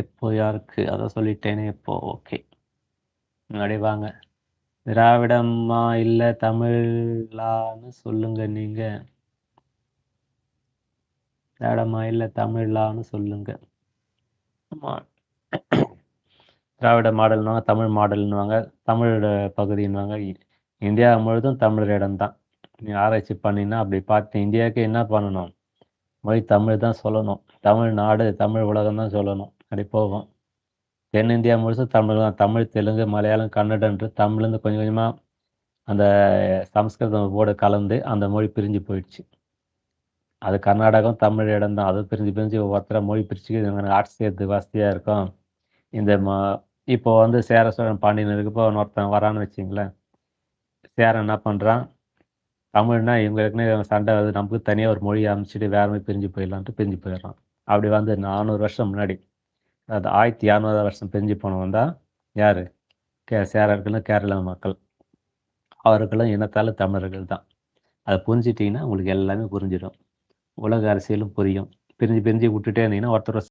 எப்போ யாருக்கு? அதான் சொல்லிட்டேனே இப்போ. ஓகே. முன்னாடி வாங்க. திராவிடமா இல்ல தமிழான்னு சொல்லுங்க நீங்க. திராவிடமா இல்ல தமிழான்னு சொல்லுங்க. ஆமா. திராவிட மாடல்னுவாங்க, தமிழ் மாடல்னுவாங்க, தமிழ் பகுதின்னுவாங்க. இந்தியா முழுதும் தமிழரிடம் தான். நீ ஆராய்ச்சி பண்ணினா அப்படி பார்த்து இந்தியாவுக்கு என்ன பண்ணணும்? மொழி தமிழ் தான் சொல்லணும். தமிழ்நாடு, தமிழ் உலகம் தான் சொல்லணும். அப்படி போகும். தென்னிந்தியா முழுசும் தமிழ் தான். தமிழ், தெலுங்கு, மலையாளம், கன்னடன்று தமிழ்லேருந்து கொஞ்சம் கொஞ்சமாக அந்த சமஸ்கிருதம் கூட கலந்து அந்த மொழி பிரிஞ்சு போயிடுச்சு. அது கர்நாடகம் தமிழ் இடம் தான். அது பிரிஞ்சு பிரிஞ்சு ஒவ்வொருத்தர மொழி பிரிச்சு எனக்கு ஆட்சி செய்யறதுக்கு வசதியாக இருக்கும். இந்த இப்போ வந்து சேர சோழன் பாண்டியன் இருக்கப்போ ஒருத்தன் வரான்னு வச்சிங்களேன். சேரன் என்ன பண்ணுறான்? தமிழ்னா இவங்க ஏற்கனவே சண்டை வருது, நமக்கு தனியாக ஒரு மொழி அமைச்சிட்டு வேற மாதிரி பிரிஞ்சு போயிடலான்ட்டு பிரிஞ்சு போயிடுறான். அப்படி வந்து 400 வருஷம் முன்னாடி, அது 1200 வருஷம் பிரிஞ்சு போனவன் தான் யார்? சேரர்களும் கேரளா மக்கள். அவர்களும் இனத்தால் தமிழர்கள் தான். அதை புரிஞ்சிட்டிங்கன்னா உங்களுக்கு எல்லாமே புரிஞ்சிடும். உலக அரசியலும் புரியும். பிரிஞ்சு பிரிஞ்சு விட்டுட்டே இருந்தீங்கன்னா ஒருத்தர்